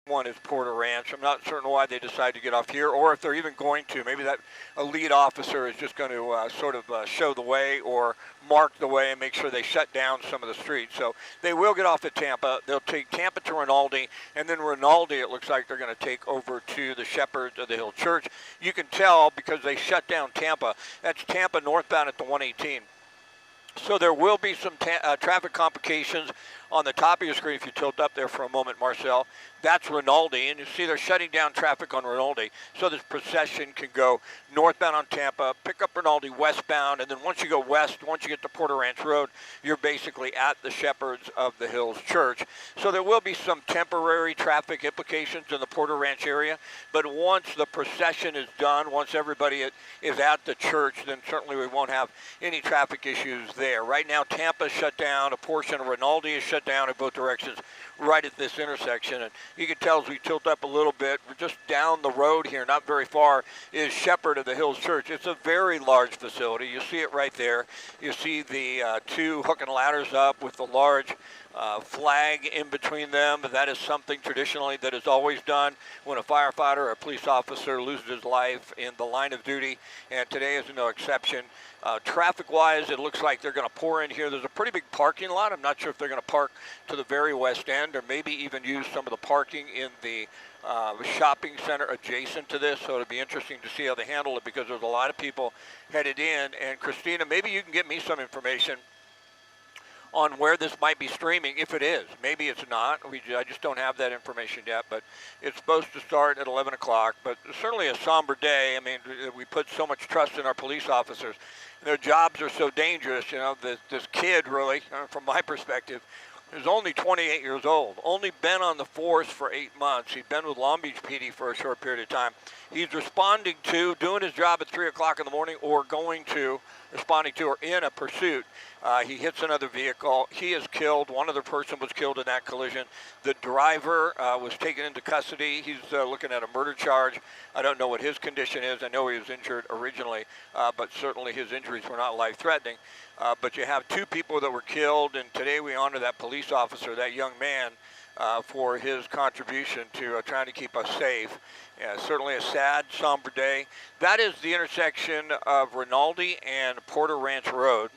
one is Porter Ranch. I'm not certain why they decide to get off here, or if they're even going to. Maybe that a lead officer is just going to sort of show the way or mark the way and make sure they shut down some of the streets. So they will get off at Tampa. They'll take Tampa to Rinaldi, and then Rinaldi, it looks like they're going to take over to the Shepherds of the Hill Church. You can tell because they shut down Tampa. That's Tampa northbound at the 118. So there will be some traffic complications on the top of your screen if you tilt up there for a moment, Marcel. That's Rinaldi, and you see they're shutting down traffic on Rinaldi, so this procession can go northbound on Tampa, pick up Rinaldi westbound, and then once you go west, once you get to Porter Ranch Road, you're basically at the Shepherds of the Hills Church. So there will be some temporary traffic implications in the Porter Ranch area, but once the procession is done, once everybody is at the church, then certainly we won't have any traffic issues there. Right now, Tampa's shut down, a portion of Rinaldi is shut down in both directions right at this intersection, and you can tell as we tilt up a little bit, we're just down the road here, not very far, is Shepherd of the Hills Church. It's a very large facility. You see it right there. You see the two hook and ladders up with the large flag in between them. That is something traditionally that is always done when a firefighter or a police officer loses his life in the line of duty, and today is no exception. Traffic-wise, it looks like they're going to pour in here. There's a pretty big parking lot. I'm not sure if they're going to park to the very west end or maybe even use some of the parking in the shopping center adjacent to this. So it'll be interesting to see how they handle it because there's a lot of people headed in. And Christina, maybe you can get me some information on where this might be streaming, if it is. Maybe it's not. I just don't have that information yet, but it's supposed to start at 11 o'clock. But certainly a somber day. I mean, we put so much trust in our police officers. Their jobs are so dangerous. You know, this kid really, from my perspective, is only 28 years old, only been on the force for 8 months. He'd been with Long Beach PD for a short period of time. He's responding to, doing his job at 3 o'clock in the morning or responding to or in a pursuit. He hits another vehicle. He is killed. One other person was killed in that collision. The driver was taken into custody. He's looking at a murder charge. I don't know what his condition is. I know he was injured originally, but certainly his injuries were not life-threatening. But you have two people that were killed, and today we honor that police officer, that young man, for his contribution to trying to keep us safe. Yeah, certainly a sad, somber day. That is the intersection of Rinaldi and Porter Ranch Road.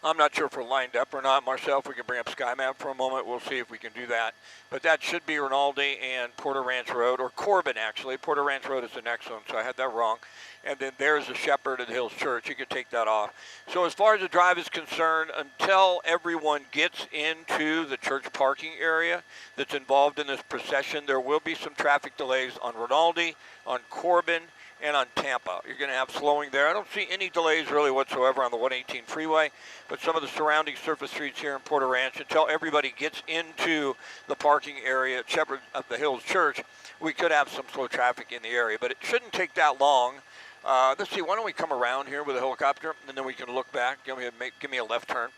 I'm not sure if we're lined up or not. Marcel, if we can bring up SkyMap for a moment, we'll see if we can do that. But that should be Rinaldi and Porter Ranch Road, or Corbin, actually. Porter Ranch Road is the next one, so I had that wrong. And then there's the Shepherd of the Hills Church. You can take that off. So as far as the drive is concerned, until everyone gets into the church parking area that's involved in this procession, there will be some traffic delays on Rinaldi, on Corbin, and on Tampa. You're going to have slowing there. I don't see any delays really whatsoever on the 118 freeway, but some of the surrounding surface streets here in Porter Ranch, until everybody gets into the parking area at Shepherd of the Hills Church, we could have some slow traffic in the area, but it shouldn't take that long. Let's see, why don't we come around here with a helicopter, and then we can look back. Give me a left turn.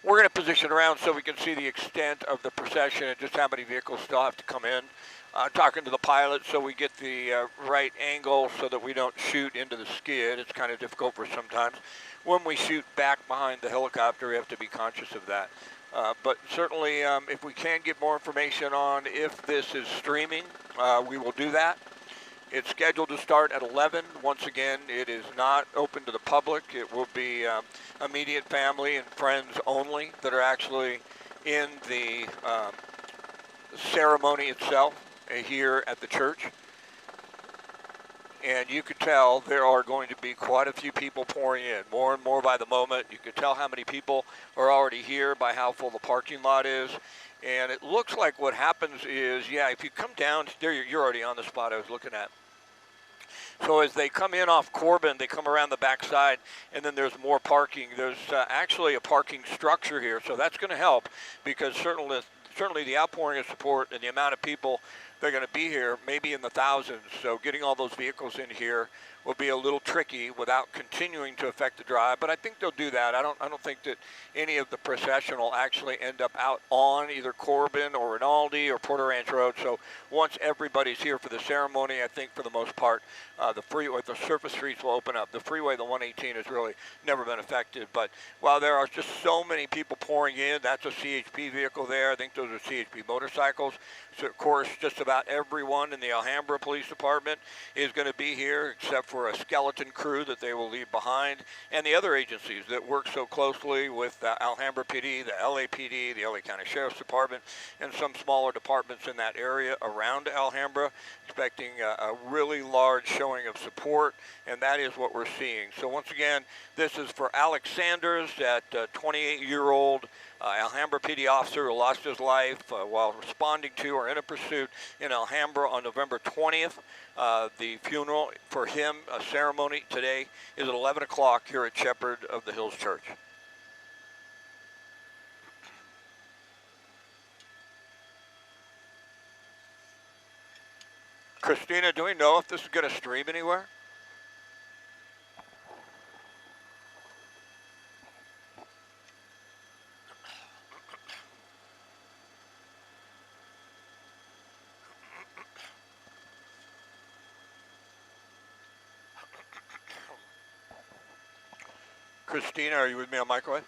We're going to position around so we can see the extent of the procession and just how many vehicles still have to come in. Talking to the pilot so we get the right angle so that we don't shoot into the skid. It's kind of difficult for sometimes. When we shoot back behind the helicopter, we have to be conscious of that. But certainly, if we can get more information on if this is streaming, we will do that. It's scheduled to start at 11. Once again, it is not open to the public. It will be immediate family and friends only that are actually in the ceremony itself here at the church. And you could tell there are going to be quite a few people pouring in, more and more by the moment. You could tell how many people are already here by how full the parking lot is. And it looks like what happens is, yeah, if you come down, there you're already on the spot I was looking at. So as they come in off Corbin, they come around the backside, and then there's more parking. There's actually a parking structure here, so that's going to help because certainly the outpouring of support and the amount of people they're going to be here maybe in the thousands. So getting all those vehicles in here will be a little tricky without continuing to affect the drive, but I think they'll do that. I don't think that any of the procession will actually end up out on either Corbin or Rinaldi or Porter Ranch Road. So once everybody's here for the ceremony, I think for the most part, the surface streets will open up. The freeway, the 118, has really never been affected. But while there are just so many people pouring in, that's a CHP vehicle there. I think those are CHP motorcycles. So of course, just about everyone in the Alhambra Police Department is going to be here, except for a skeleton crew that they will leave behind, and the other agencies that work so closely with the Alhambra PD, the LAPD, the LA County Sheriff's Department, and some smaller departments in that area around Alhambra, expecting a really large showing of support, and that is what we're seeing. So once again, this is for Alex Sanders, that 28-year-old Alhambra PD officer who lost his life while responding to or in a pursuit in Alhambra on November 20th. The funeral for him, a ceremony today, is at 11 o'clock here at Shepherd of the Hills Church. Christina, do we know if this is going to stream anywhere? Christina, are you with me on microwave?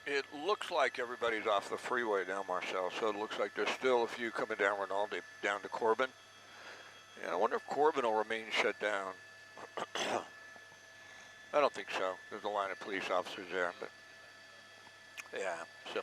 It looks like everybody's off the freeway now, Marcel, so it looks like there's still a few coming down Rinaldi, down to Corbin. And I wonder if Corbin will remain shut down. I don't think so. There's a line of police officers there, but yeah, so.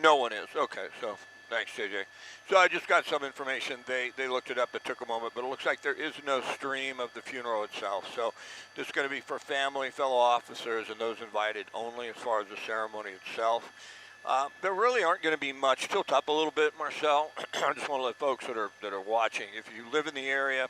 No one is. Okay, so thanks, JJ. So I just got some information. They looked it up. It took a moment, but it looks like there is no stream of the funeral itself. So this is going to be for family, fellow officers, and those invited only as far as the ceremony itself. There really aren't going to be much. Tilt up a little bit, Marcel. I just want to let folks that are watching, if you live in the area,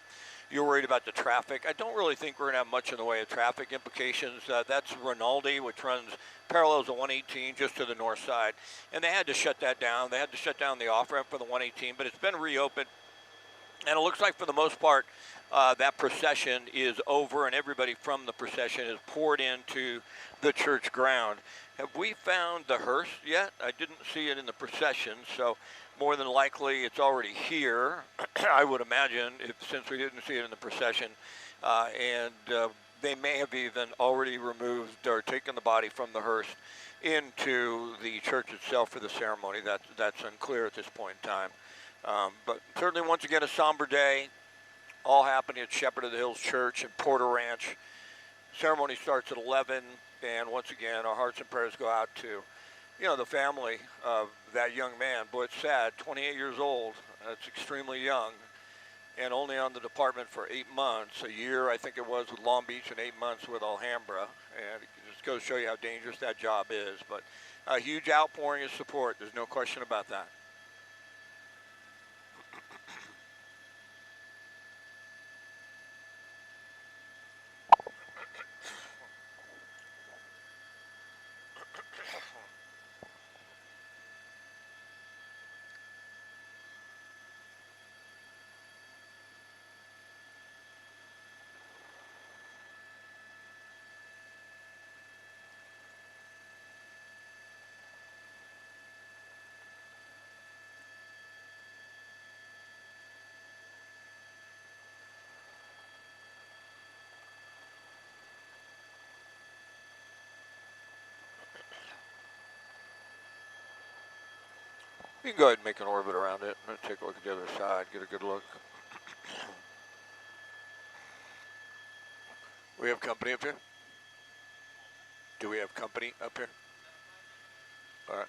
you're worried about the traffic. I don't really think we're going to have much in the way of traffic implications. That's Rinaldi, which runs parallels to 118 just to the north side. And they had to shut that down. They had to shut down the off-ramp for the 118, but it's been reopened. And it looks like for the most part, that procession is over and everybody from the procession is poured into the church ground. Have we found the hearse yet? I didn't see it in the procession, so more than likely it's already here, I would imagine, since we didn't see it in the procession. They may have even already removed or taken the body from the hearse into the church itself for the ceremony. That's unclear at this point in time. But certainly, once again, a somber day, all happening at Shepherd of the Hills Church in Porter Ranch. Ceremony starts at 11, and once again, our hearts and prayers go out to, the family of that young man. Boy, it's sad, 28 years old. That's extremely young, and only on the department for 8 months. A year, I think it was, with Long Beach, and 8 months with Alhambra. And it just goes to show you how dangerous that job is. But a huge outpouring of support. There's no question about that. You can go ahead and make an orbit around it. I'm going to take a look at the other side, get a good look. We have company up here? Do we have company up here? All right.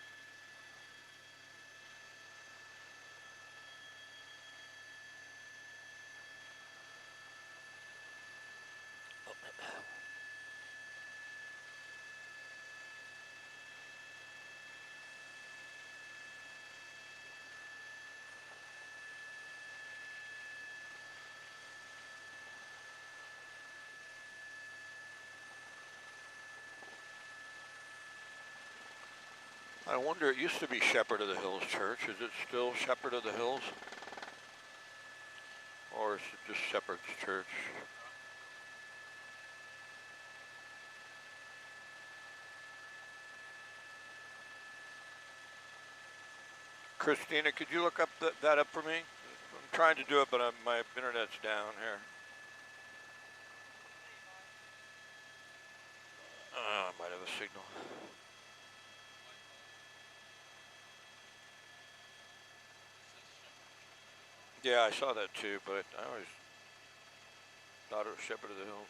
I wonder, it used to be Shepherd of the Hills Church. Is it still Shepherd of the Hills? Or is it just Shepherd's Church? Christina, could you look up that up for me? I'm trying to do it, but my internet's down here. I might have a signal. Yeah, I saw that too, but I always thought it was Shepherd of the Hills.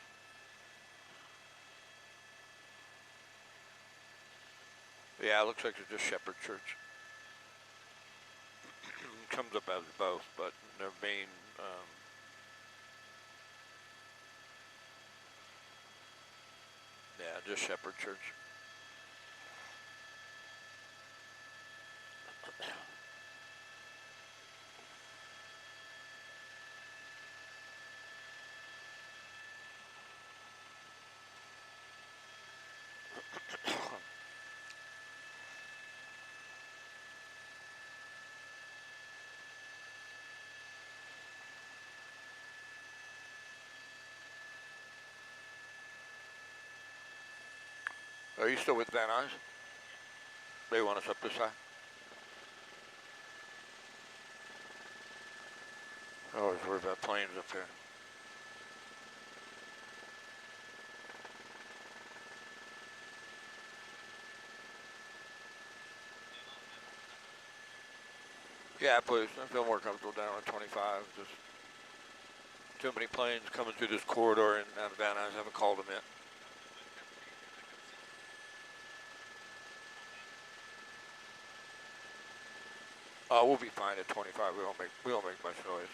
Yeah, it looks like it's just Shepherd Church. Comes up as both, but their main, yeah, just Shepherd Church. Are you still with Van Nuys? They want us up this high? I always worry about planes up here. Yeah, please. I feel more comfortable down at 25. Just too many planes coming through this corridor and out of Van Nuys. I haven't called them yet. We'll be fine at 25. We won't make much noise.